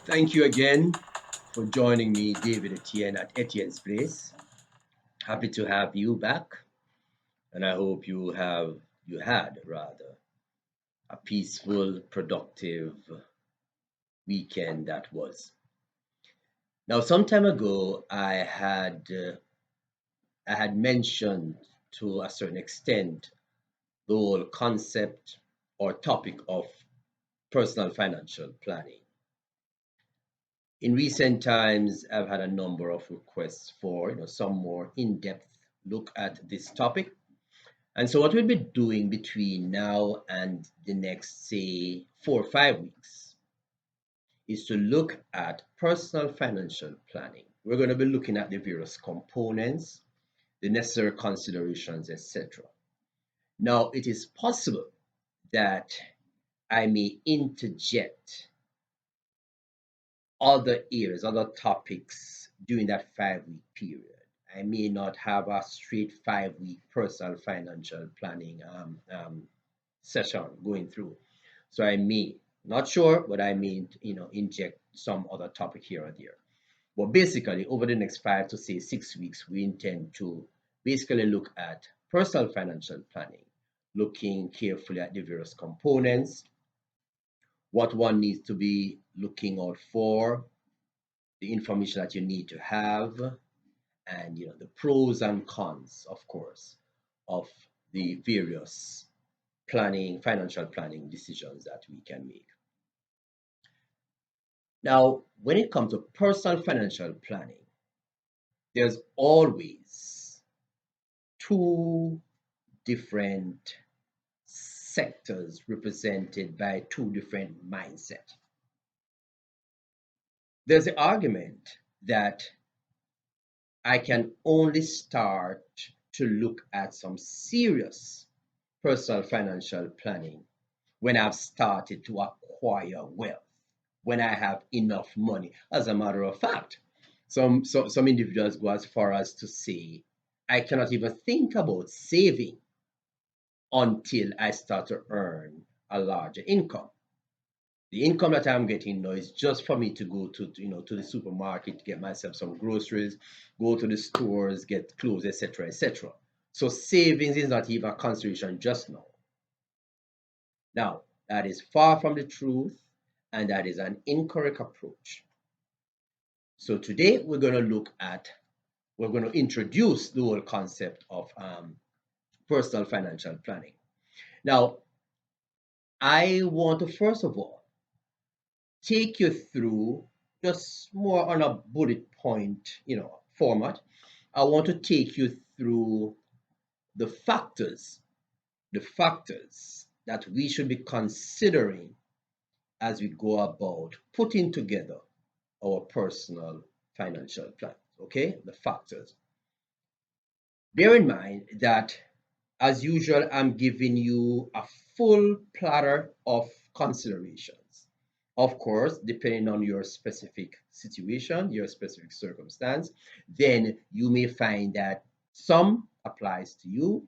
Thank you again for joining me, David Etienne, at Etienne's Place. Happy to have you back, and I hope you had rather a peaceful, productive weekend that was. Now, some time ago, I had mentioned to a certain extent the whole concept or topic of personal financial planning. In recent times, I've had a number of requests for some more in-depth look at this topic. And so what we'll be doing between now and the next, say, 4 or 5 weeks is to look at personal financial planning. We're going to be looking at the various components, the necessary considerations, etc. Now, it is possible that I may interject other areas, other topics during that 5 week period. I may not have a straight 5 week personal financial planning session going through. So I may, not sure, but I may, inject some other topic here or there. But basically, over the next 5 to say 6 weeks, we intend to basically look at personal financial planning, looking carefully at the various components, what one needs to be looking out for, the information that you need to have, and the pros and cons, of course, of the various financial planning decisions that we can make. Now, when it comes to personal financial planning, there's always two different sectors represented by two different mindsets. There's the argument that I can only start to look at some serious personal financial planning when I've started to acquire wealth, when I have enough money. As a matter of fact, some individuals go as far as to say, I cannot even think about saving until I start to earn a larger income. The income that I'm getting now is just for me to go to the supermarket, get myself some groceries, go to the stores, get clothes, etc., etc. So savings is not even a consideration just now. Now, that is far from the truth, and that is an incorrect approach. So today we're going to introduce the whole concept of personal financial planning. Now, I want to first of all take you through just more on a bullet point, format. I want to take you through the factors that we should be considering as we go about putting together our personal financial plan. Okay, the factors. Bear in mind that, as usual, I'm giving you a full platter of considerations. Of course, depending on your specific situation, your specific circumstance, then you may find that some applies to you,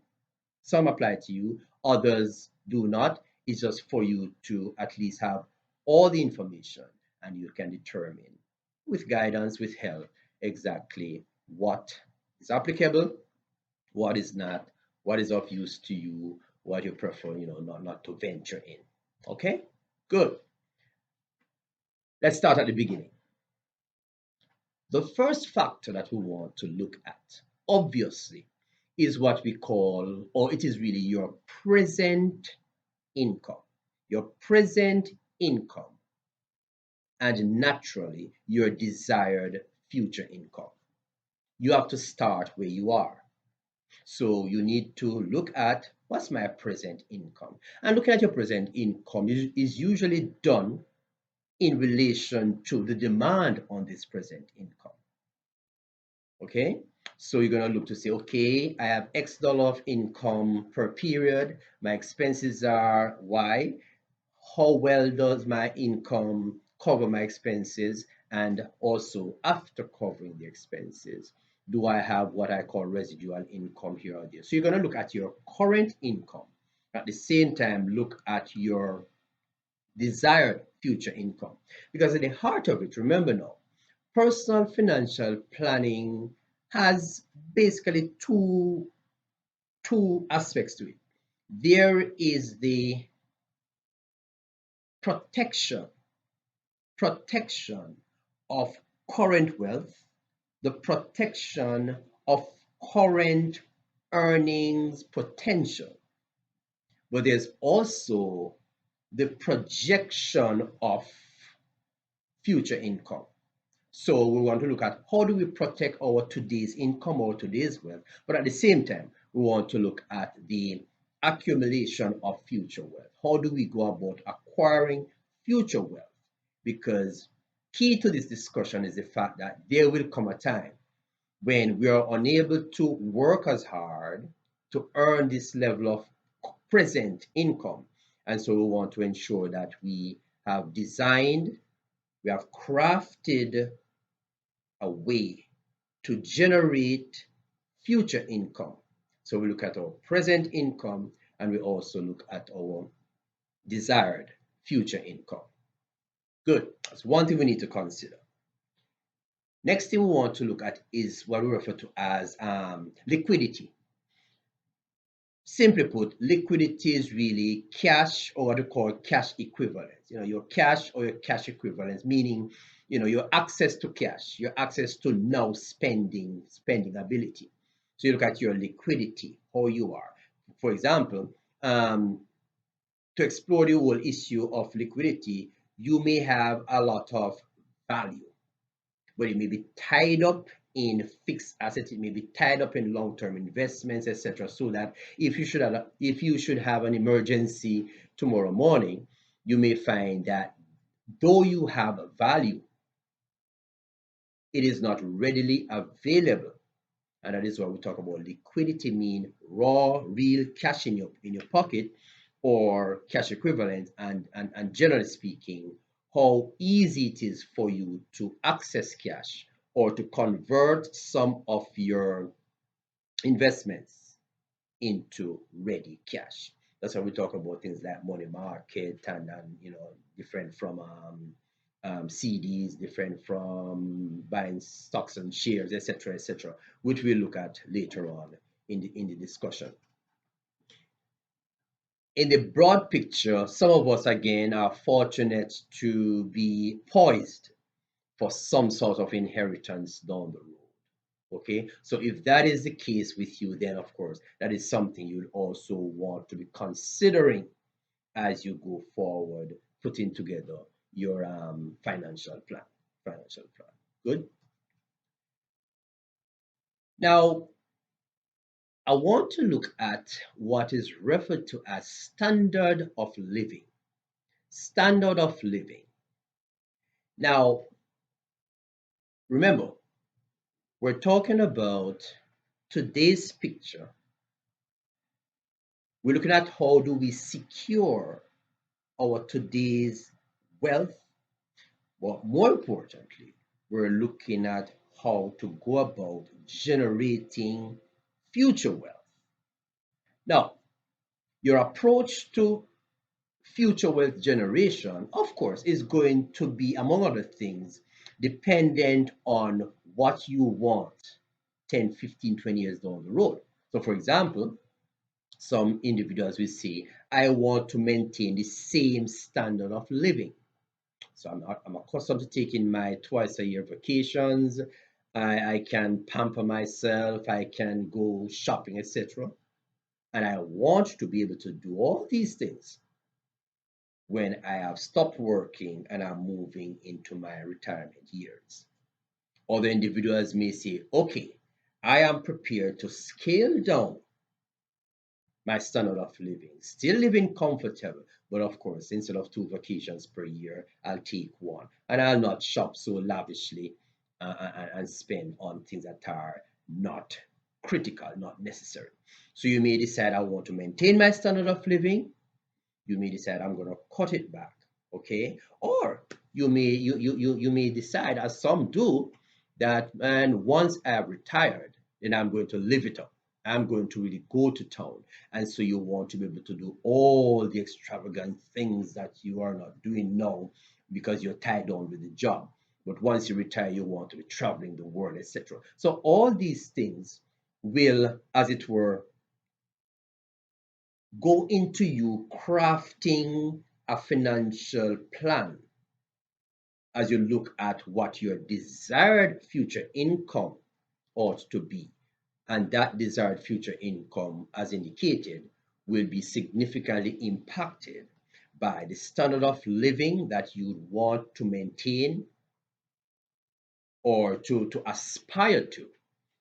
some apply to you, others do not. It's just for you to at least have all the information and you can determine with guidance, with help, exactly what is applicable, what is not, what is of use to you, what you prefer, not to venture in. Okay, good. Let's start at the beginning. The first factor that we want to look at, obviously, is what we call, or it is really your present income. Your present income, and naturally, your desired future income. You have to start where you are. So you need to look at what's my present income. And looking at your present income is usually done in relation to the demand on this present income. Okay, so you're going to look to say, okay, I have X dollar of income per period, my expenses are Y. How well does my income cover my expenses? And also, after covering the expenses, do I have what I call residual income here or there? So you're going to look at your current income. At the same time, look at your desired future income. Because at the heart of it, remember now, personal financial planning has basically two aspects to it. There is the protection protection of current wealth, the protection of current earnings potential, but there's also the projection of future income. So we want to look at how do we protect our today's income or today's wealth, but at the same time, we want to look at the accumulation of future wealth. How do we go about acquiring future wealth? Because key to this discussion is the fact that there will come a time when we are unable to work as hard to earn this level of present income. And so we want to ensure that we have designed, we have crafted a way to generate future income. So we look at our present income and we also look at our desired future income. Good. That's one thing we need to consider. Next thing we want to look at is what we refer to as liquidity. Simply put, liquidity is really cash or what we call cash equivalents. Your cash or your cash equivalents, meaning, your access to cash, your access to now spending ability. So you look at your liquidity, how you are. For example, to explore the whole issue of liquidity, you may have a lot of value, but it may be tied up in fixed assets, it may be tied up in long-term investments, etc. So that if you should have an emergency tomorrow morning, you may find that though you have value, it is not readily available. And that is why we talk about liquidity, mean raw, real cash in your pocket or cash equivalent, and generally speaking, how easy it is for you to access cash or to convert some of your investments into ready cash. That's why we talk about things like money market and different from CDs, different from buying stocks and shares, etc., which we'll look at later on in the discussion. In the broad picture, some of us again are fortunate to be poised for some sort of inheritance down the road. Okay, so if that is the case with you, then of course that is something you'll also want to be considering as you go forward, putting together your financial plan. Good. Now, I want to look at what is referred to as standard of living. Standard of living. Now, remember, we're talking about today's picture. We're looking at how do we secure our today's wealth, but more importantly, we're looking at how to go about generating future wealth. Now, your approach to future wealth generation, of course, is going to be, among other things, dependent on what you want 10, 15, 20 years down the road. So, for example, some individuals will say, I want to maintain the same standard of living. So I'm accustomed to taking my twice a year vacations. I can pamper myself, I can go shopping, etc. And I want to be able to do all these things when I have stopped working and I'm moving into my retirement years. Other individuals may say, okay, I am prepared to scale down my standard of living, still living comfortable, but of course, instead of 2 vacations per year, I'll take one. And I'll not shop so lavishly and spend on things that are not critical, not necessary. So you may decide I want to maintain my standard of living. You may decide I'm going to cut it back, okay? Or you may decide, as some do, that and once I've retired, then I'm going to live it up. I'm going to really go to town. And so you want to be able to do all the extravagant things that you are not doing now because you're tied down with the job. But once you retire, you want to be traveling the world, etc. So all these things will, as it were, go into you crafting a financial plan as you look at what your desired future income ought to be. And that desired future income, as indicated, will be significantly impacted by the standard of living that you want to maintain or to aspire to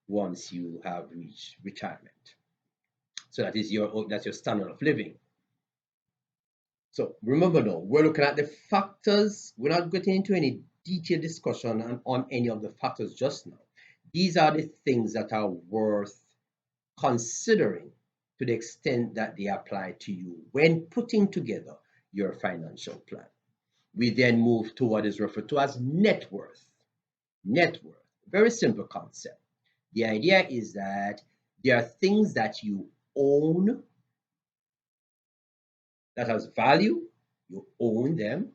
once you have reached retirement. So that's your standard of living. So remember now, we're looking at the factors. We're not getting into any detailed discussion on any of the factors just now. These are the things that are worth considering to the extent that they apply to you when putting together your financial plan. We then move to what is referred to as net worth. Net worth, very simple concept. The idea is that there are things that you own that has value, you own them.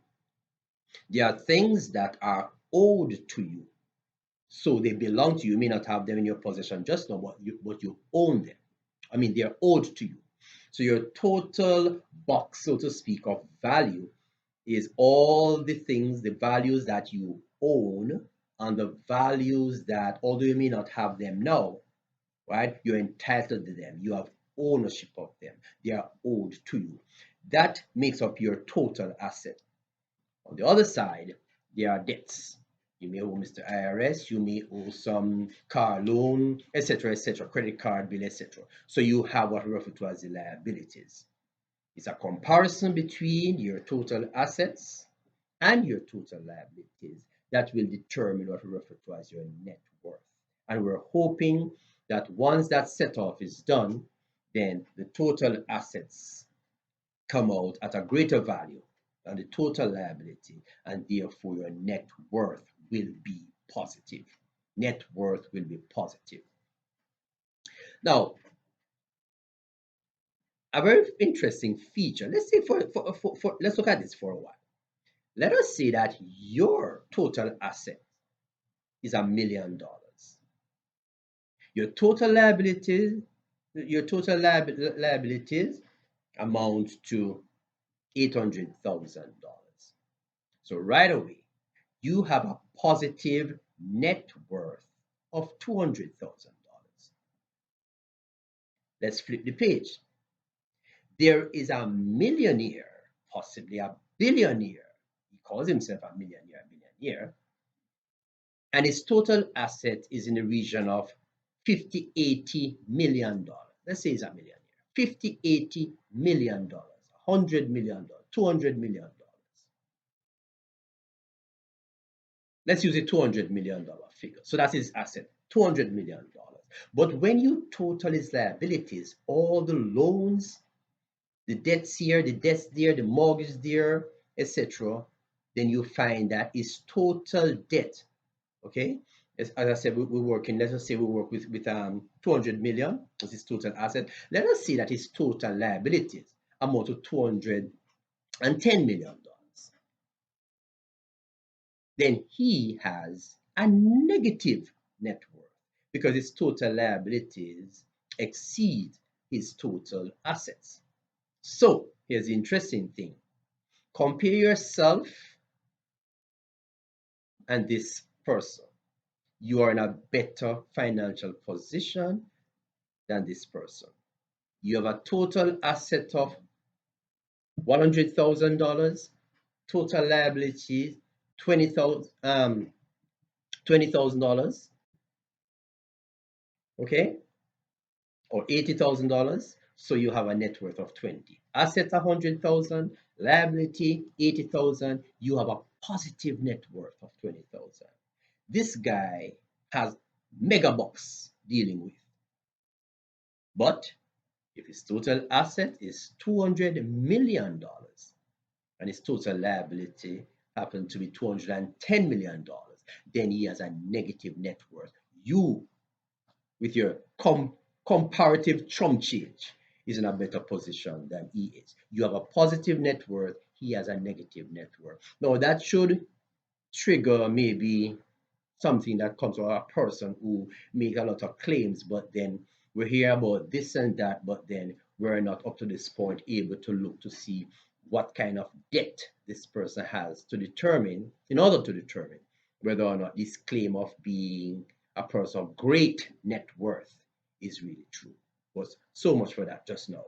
There are things that are owed to you, so they belong to you. You may not have them in your possession just now, but you own them. I mean, they're owed to you. So your total box, so to speak, of value is all the things, the values that you own, and the values that, although you may not have them now, right, you're entitled to them. You have ownership of them. They are owed to you. That makes up your total asset. On the other side, there are debts. You may owe Mr. IRS, you may owe some car loan, etc., credit card bill, etc. So you have what we refer to as the liabilities. It's a comparison between your total assets and your total liabilities that will determine what we refer to as your net worth. And we're hoping that once that set off is done, then the total assets come out at a greater value than the total liability, and therefore your net worth will be positive. Net worth will be positive. Now, a very interesting feature. Let's say let's look at this for a while. Let us say that your total asset is $1 million. Your total liabilities amount to $800,000. So right away, you have a positive net worth of $200,000. Let's flip the page. There is a millionaire, possibly a billionaire. He calls himself a billionaire, and his total asset is in the region of $50-80 million. Let's say he's a millionaire. $50-80 million, $100 million, $200 million. Let's use a $200 million figure. So that's his asset, $200 million. But when you total his liabilities, all the loans, the debts here, the debts there, the mortgage there, etc., then you find that his total debt, okay, as I said, we're working, let us say we work with 200 million as his total asset. Let us see that his total liabilities amount to $210 million. Then he has a negative net worth because his total liabilities exceed his total assets. So here's the interesting thing. Compare yourself and this person. You are in a better financial position than this person. You have a total asset of $100,000, total liabilities $20,000, okay, or $80,000. So you have a net worth of 20. Assets 100,000, liability 80,000. You have a positive net worth of 20,000. This guy has mega bucks dealing with. But if his total asset is $200 million and his total liability happens to be $210 million, then he has a negative net worth. You, with your comparative trump change, is in a better position than he is. You have a positive net worth, he has a negative net worth. Now, that should trigger maybe something that comes from a person who make a lot of claims, but then we hear about this and that, but then we're not up to this point able to look to see what kind of debt this person has to determine, in order to determine whether or not this claim of being a person of great net worth is really true. But so much for that just now.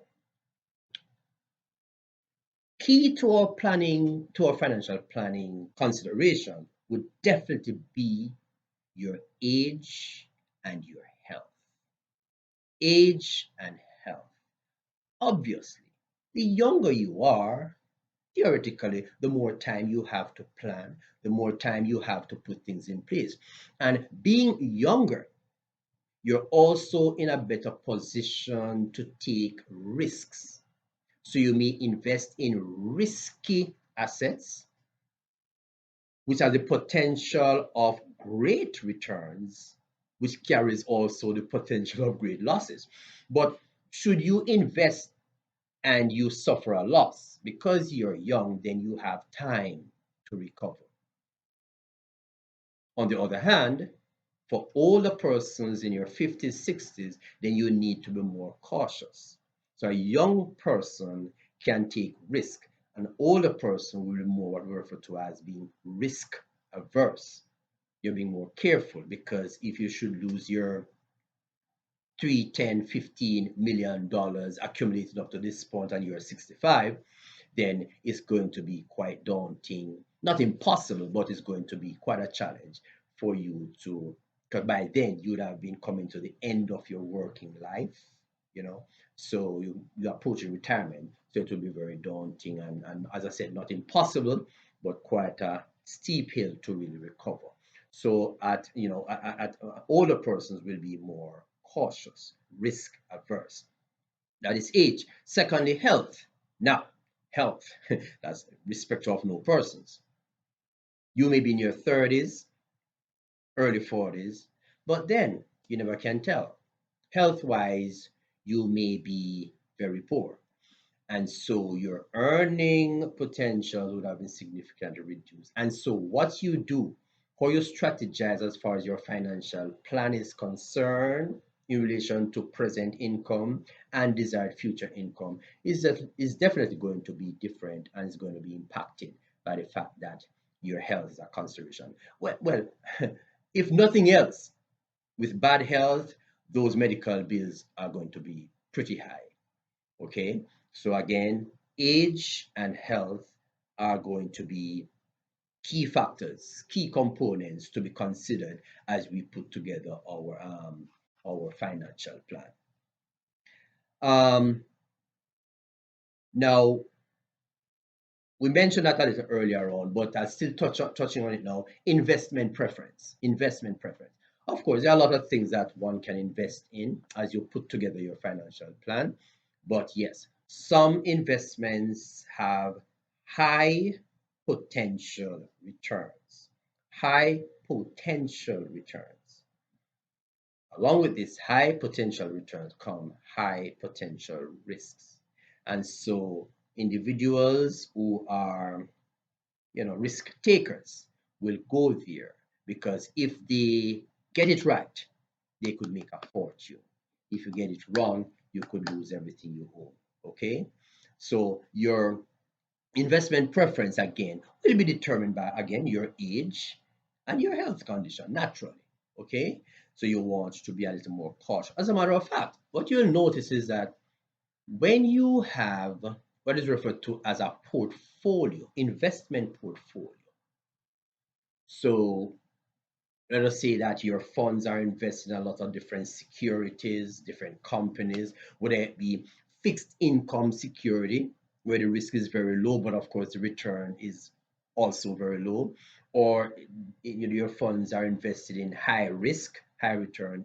Key to our planning, to our financial planning consideration would definitely be your age and your health. Age and health. Obviously, the younger you are, theoretically, the more time you have to plan, the more time you have to put things in place. And being younger, you're also in a better position to take risks. So you may invest in risky assets, which has the potential of great returns, which carries also the potential of great losses. But should you invest and you suffer a loss because you're young, then you have time to recover. On the other hand, for older persons in your 50s, 60s, then you need to be more cautious. So a young person can take risk. An older person will be more what we refer to as being risk averse. You're being more careful because if you should lose your 3, 10, 15 million dollars accumulated up to this point and you're 65, then it's going to be quite daunting. Not impossible, but it's going to be quite a challenge for you to, because by then you'd have been coming to the end of your working life, you know. So you're approaching retirement. So it will be very daunting and as I said, not impossible, but quite a steep hill to really recover. So older persons will be more cautious, risk averse. That is age. Secondly, health. Now, health, that's respect of no persons. You may be in your 30s, early 40s, but then you never can tell. Health wise, you may be very poor. And so your earning potential would have been significantly reduced. And so, what you do, how you strategize as far as your financial plan is concerned in relation to present income and desired future income is definitely going to be different and is going to be impacted by the fact that your health is a consideration. Well, if nothing else, with bad health, those medical bills are going to be pretty high. Okay, so again, age and health are going to be key factors, key components to be considered as we put together our financial plan. Um, Now, we mentioned that a little earlier on, but I'll still touching on it now. Investment preference. Investment preference. Of course, there are a lot of things that one can invest in as you put together your financial plan. But yes, some investments have high potential returns. High potential returns. Along with these high potential returns come high potential risks. And so individuals who are, risk takers will go there because if they get it right, they could make a fortune. If you get it wrong, you could lose everything you own. Okay? So your investment preference again will be determined by again your age and your health condition naturally. Okay? So you want to be a little more cautious. As a matter of fact, what you'll notice is that when you have what is referred to as a portfolio, investment portfolio. So let us say that your funds are invested in a lot of different securities, different companies, whether it be fixed income security, where the risk is very low, but of course the return is also very low, or your funds are invested in high risk, high return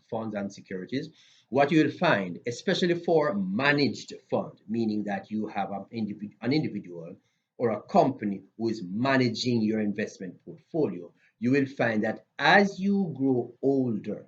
funds and securities. What you will find, especially for managed fund, meaning that you have an individual or a company who is managing your investment portfolio, you will find that as you grow older,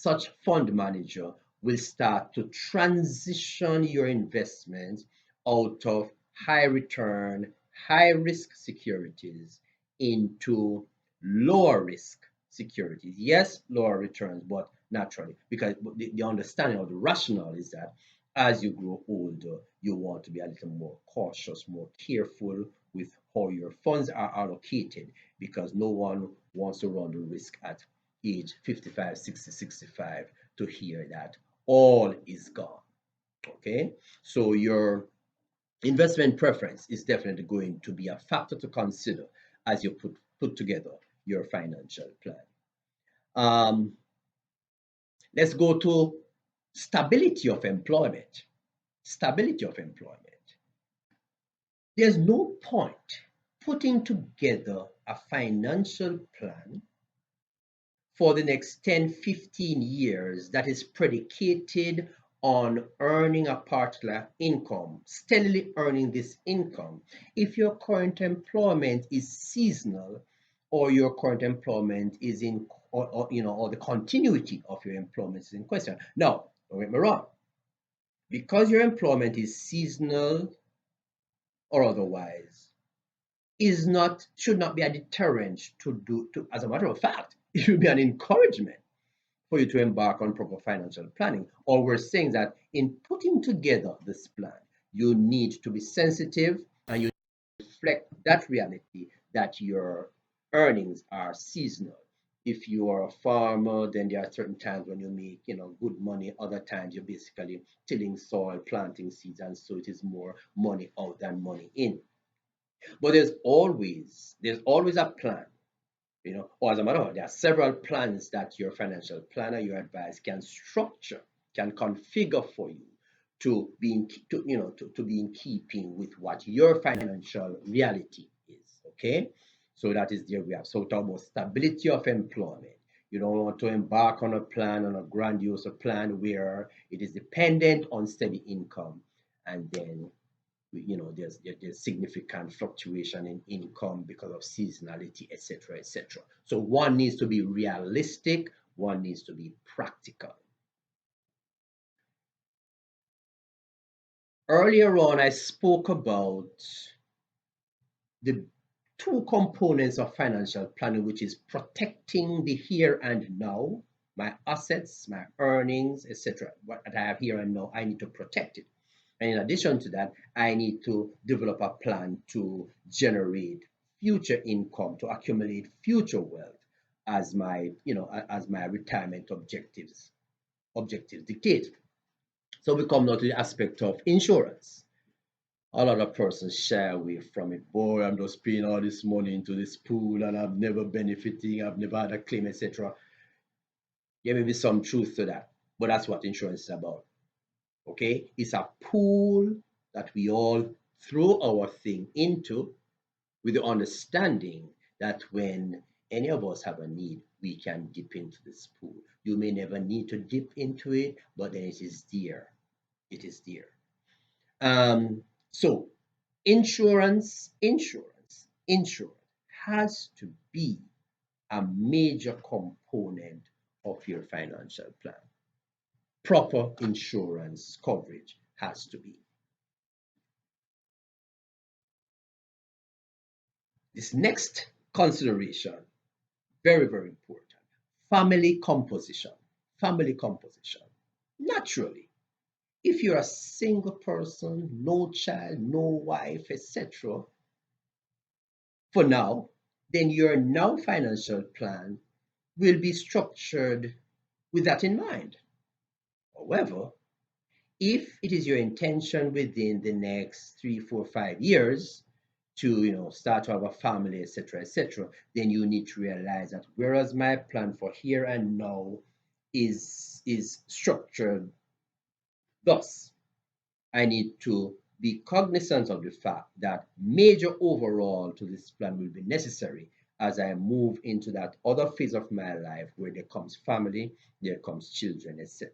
such fund manager will start to transition your investments out of high return, high risk securities into lower risk securities. Yes, lower returns, but naturally, because the understanding of the rationale is that as you grow older, you want to be a little more cautious, more careful with how your funds are allocated, because no one wants to run the risk at age 55, 60, 65 to hear that all is gone. Okay, so your investment preference is definitely going to be a factor to consider as you put together your financial plan. Um, let's go to stability of employment. Stability of employment. There's no point putting together a financial plan for the next 10, 15 years that is predicated on earning a particular income, steadily earning this income, if your current employment is seasonal or your current employment is in, or the continuity of your employment is in question. Now, don't get me wrong, because your employment is seasonal or otherwise, should not be a deterrent as a matter of fact, it should be an encouragement for you to embark on proper financial planning. Or we're saying that in putting together this plan, you need to be sensitive and you reflect that reality that your earnings are seasonal. If you are a farmer, then there are certain times when you make, good money. Other times you're basically tilling soil, planting seeds, and so it is more money out than money in. But there's always a plan, or as a matter of fact, there are several plans that your financial planner, your advisor can structure, can configure for you to be in keeping with what your financial reality is. Okay, so that is there we have. So talk about stability of employment. You don't want to embark on a plan, on a grandiose plan where it is dependent on steady income, and then there's significant fluctuation in income because of seasonality, etc., etc. So one needs to be realistic, one needs to be practical. Earlier on, I spoke about the two components of financial planning, which is protecting the here and now, my assets, my earnings, etc. What I have here and now, I need to protect it. And in addition to that, I need to develop a plan to generate future income, to accumulate future wealth as my retirement objectives dictate. So we come now to the aspect of insurance. A lot of persons shy away from it. Boy, I'm just paying all this money into this pool and I'm never benefiting, I've never had a claim, etc. There may be some truth to that, but that's what insurance is about. Okay, it's a pool that we all throw our thing into with the understanding that when any of us have a need, we can dip into this pool. You may never need to dip into it, but then it is there. It is there. So insurance has to be a major component of your financial plan. Proper insurance coverage has to be. This next consideration, very, very important. Family composition. Family composition. Naturally, if you're a single person, no child, no wife, etc., for now, then your now financial plan will be structured with that in mind. However, if it is your intention within the next 3, 4, 5 years to start to have a family, etc., then you need to realize that whereas my plan for here and now is structured thus, I need to be cognizant of the fact that major overhaul to this plan will be necessary as I move into that other phase of my life where there comes family, there comes children, etc.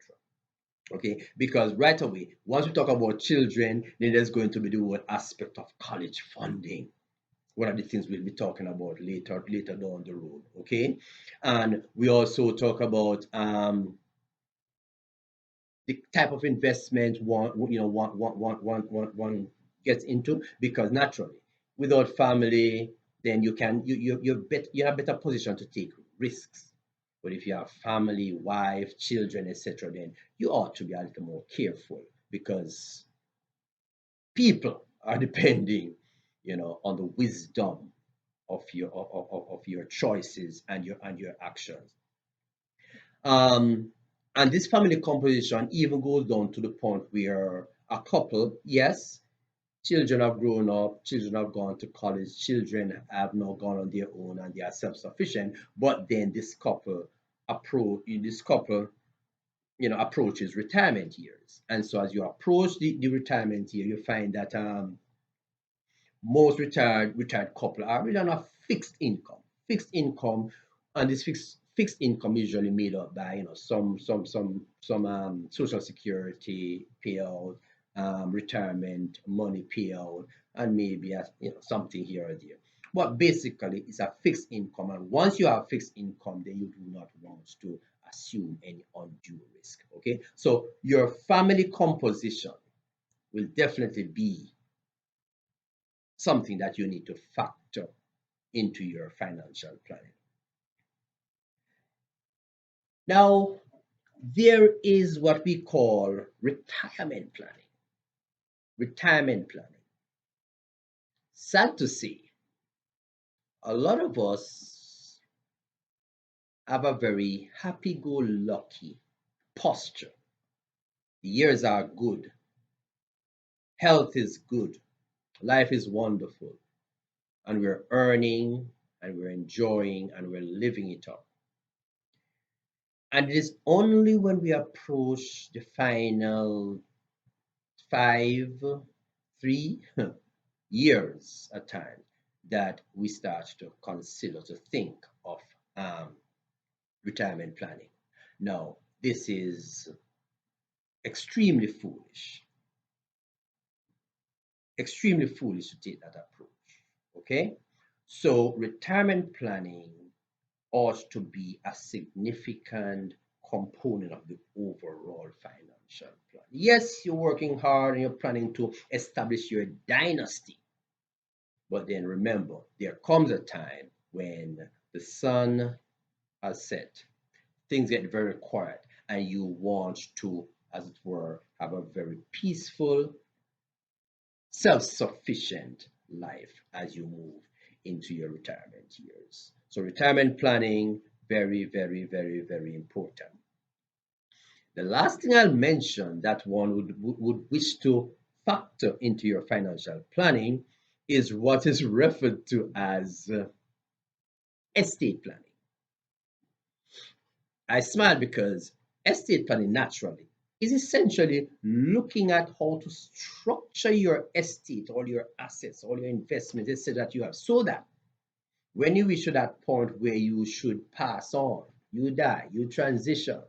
Okay, because right away, once we talk about children, then there's going to be the whole aspect of college funding. One of the things we'll be talking about later down the road. Okay, and we also talk about the type of investment one gets into, because naturally, without family, then you have better position to take risks. But if you have family, wife, children, etc., then you ought to be a little more careful, because people are depending, on the wisdom of your choices and your actions. Um, and this family composition even goes down to the point where a couple, yes, children have grown up, children have gone to college, children have now gone on their own and they are self-sufficient, but then this couple approaches retirement years. And so as you approach the retirement year, you find that most retired couple are really on a fixed income. Fixed income, and this fixed income usually made up by some social security payout, retirement money payout, and maybe something here or there. But basically, it's a fixed income, and once you have fixed income, then you do not want to assume any undue risk. Okay, so your family composition will definitely be something that you need to factor into your financial planning. Now, there is what we call retirement planning. Retirement planning. Sad to say, a lot of us have a very happy go lucky posture. The years are good, health is good, life is wonderful, and we're earning and we're enjoying and we're living it up. And it is only when we approach the final 5, 3 years at time that we start to consider to think of retirement planning. Now, this is extremely foolish, extremely foolish to take that approach. Okay, so retirement planning ought to be a significant component of the overall financial plan. Yes, you're working hard and you're planning to establish your dynasty. But then remember, there comes a time when the sun has set, things get very quiet, and you want to, as it were, have a very peaceful, self sufficient life as you move into your retirement years. So, retirement planning, very, very, very, very important. The last thing I'll mention that one would wish to factor into your financial planning is what is referred to as estate planning. I smile because estate planning naturally is essentially looking at how to structure your estate, all your assets, all your investments, etc. that you have, so that when you reach to that point where you should pass on, you die, you transition,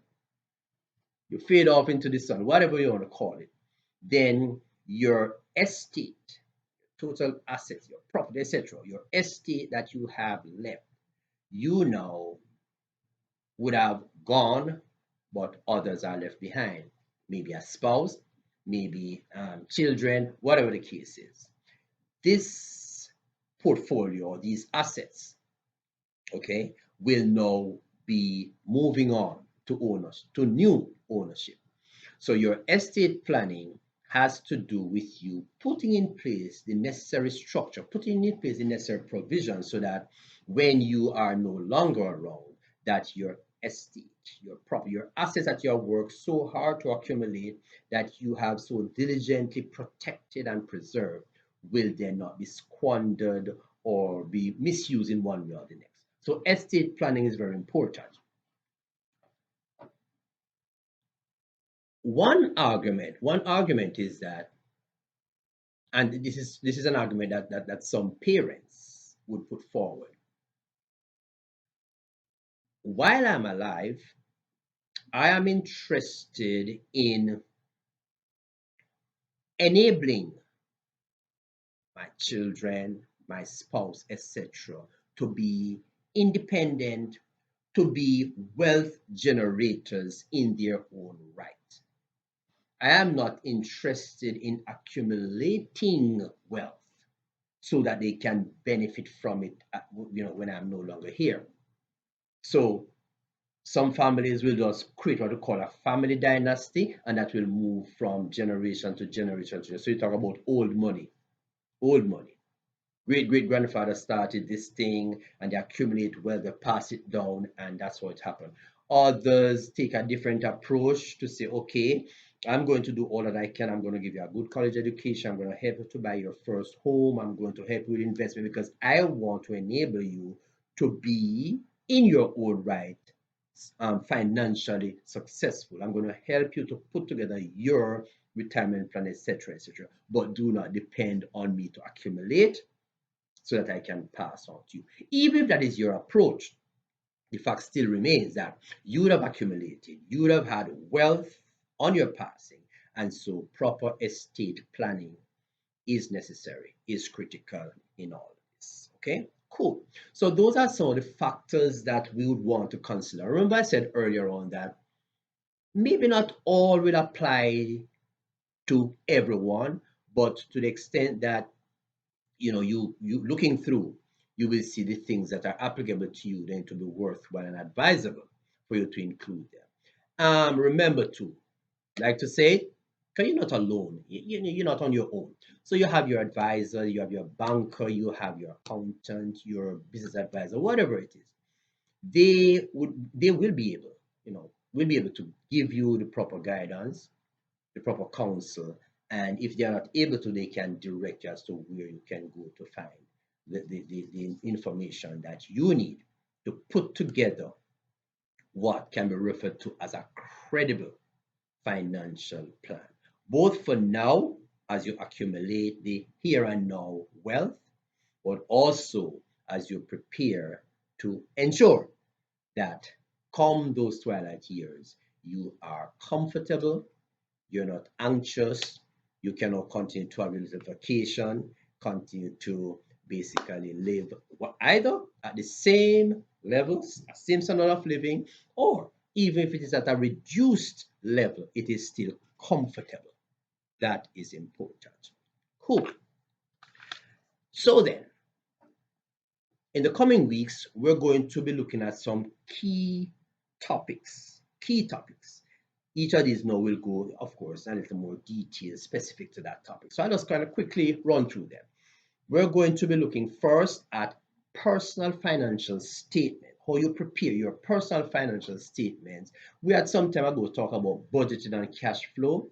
you fade off into the sun, whatever you want to call it, then your estate, total assets, your property, etc., your estate that you have left, you now would have gone, but others are left behind. Maybe a spouse, maybe children, whatever the case is. This portfolio, these assets, okay, will now be moving on to owners, to new ownership. So your estate planning has to do with you putting in place the necessary structure, putting in place the necessary provision, so that when you are no longer around, that your estate, your property, your assets that you have worked so hard to accumulate, that you have so diligently protected and preserved, will then not be squandered or be misused in one way or the next. So estate planning is very important. One argument is that, and this is an argument that some parents would put forward. While I'm alive, I am interested in enabling my children, my spouse, etc., to be independent, to be wealth generators in their own right. I am not interested in accumulating wealth so that they can benefit from it, when I'm no longer here. So some families will just create what we call a family dynasty, and that will move from generation to generation. So you talk about old money, old money. Great great grandfather started this thing and they accumulate wealth, they pass it down, and that's what happened. Others take a different approach to say, okay, I'm going to do all that I can. I'm going to give you a good college education. I'm going to help you to buy your first home. I'm going to help you with investment because I want to enable you to be in your own right, financially successful. I'm going to help you to put together your retirement plan, etc., etc. But do not depend on me to accumulate so that I can pass on to you. Even if that is your approach, the fact still remains that you would have accumulated, you would have had wealth on your passing, and so proper estate planning is necessary, is critical in all this. Okay, cool. So those are some of the factors that we would want to consider. Remember, I said earlier on that maybe not all will apply to everyone, but to the extent that you looking through, you will see the things that are applicable to you then to be worthwhile and advisable for you to include them. Remember to, like to say, because you're not alone. You're not on your own. So you have your advisor, you have your banker, you have your accountant, your business advisor, whatever it is. They will be able, will be able to give you the proper guidance, the proper counsel, and if they are not able to, they can direct you as to where you can go to find the information that you need to put together what can be referred to as a credible financial plan, both for now as you accumulate the here and now wealth, but also as you prepare to ensure that come those twilight years, you are comfortable, you're not anxious, you cannot continue to have a little vacation, continue to basically live either at the same levels, same standard of living, or even if it is at a reduced level, it is still comfortable. That is important. Cool. So then, in the coming weeks, we're going to be looking at some key topics. Key topics. Each of these now will go, of course, a little more detail specific to that topic. So I'll just kind of quickly run through them. We're going to be looking first at personal financial statement, how you prepare your personal financial statements. We had some time ago talk about budgeting and cash flow.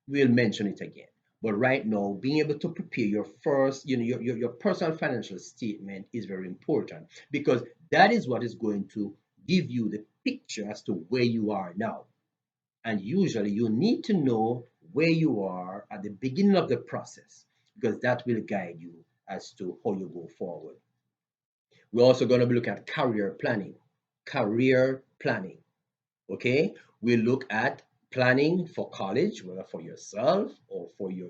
We'll mention it again. But right now, being able to prepare your first, your personal financial statement is very important because that is what is going to give you the picture as to where you are now. And usually you need to know where you are at the beginning of the process because that will guide you as to how you go forward. We're also going to be looking at career planning. Career planning. Okay? We look at planning for college, whether for yourself or for your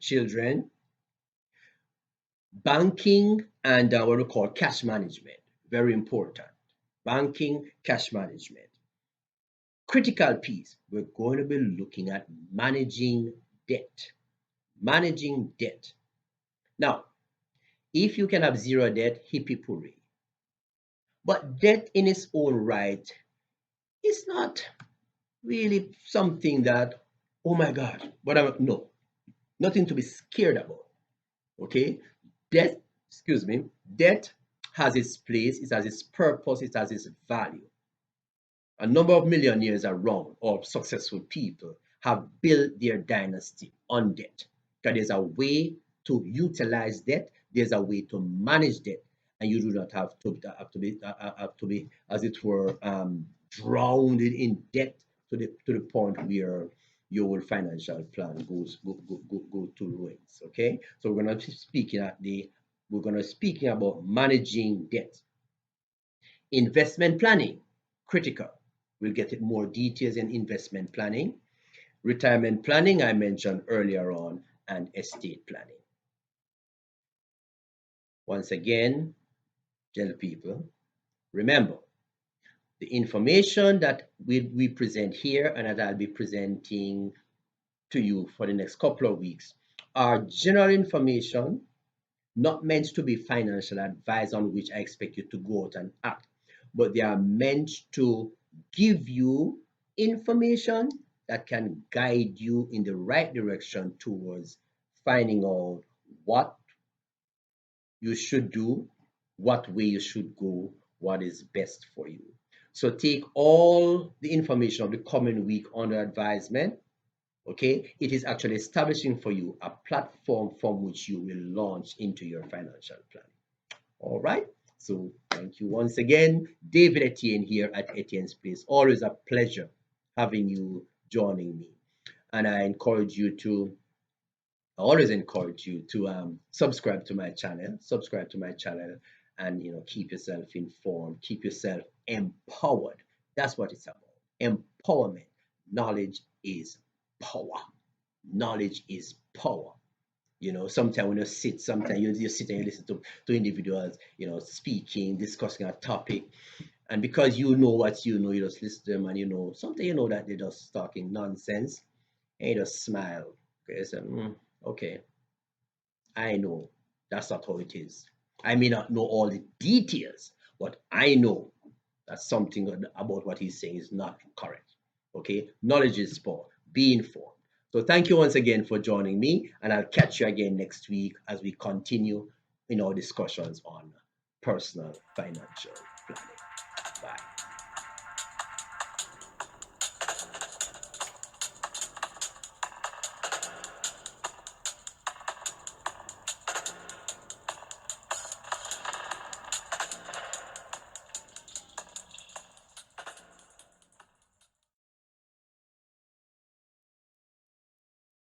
children. Banking and what we call cash management. Very important. Banking, cash management. Critical piece, we're going to be looking at managing debt. Managing debt. Now, if you can have zero debt, hippie puri. But debt in its own right is not really something that, oh my God, no, nothing to be scared about. Okay? Debt, excuse me, debt has its place, it has its purpose, it has its value. A number of millionaires around or successful people have built their dynasty on debt. Because there's a way to utilize debt, there's a way to manage debt, and you do not have to be as it were, drowned in debt to the point where your financial plan go to ruins. Okay, so we're gonna be speaking about managing debt. Investment planning, critical. We'll get it more details in investment planning. Retirement planning, I mentioned earlier on, and estate planning. Once again, tell people, remember, the information that we present here and that I'll be presenting to you for the next couple of weeks are general information, not meant to be financial advice on which I expect you to go out and act, but they are meant to give you information that can guide you in the right direction towards finding out what you should do, what way you should go, what is best for you. So take all the information of the coming week under advisement. Okay, it is actually establishing for you a platform from which you will launch into your financial plan. All right. So thank you once again, David Etienne here at Etienne's Place. Always a pleasure having you joining me. And I always encourage you to subscribe to my channel, and keep yourself informed, keep yourself empowered. That's what it's about. Empowerment. Knowledge is power. Knowledge is power. Sometimes when sometimes you sit and you listen to individuals, speaking, discussing a topic, and because you know what you know, you just listen to them, and sometimes you know that they're just talking nonsense, and you just smile. Okay, so, okay, I know that's not how it is. I may not know all the details, but I know that something about what he's saying is not correct. Okay, knowledge is power. Be informed. So thank you once again for joining me, and I'll catch you again next week as we continue in our discussions on personal financial planning. Bye.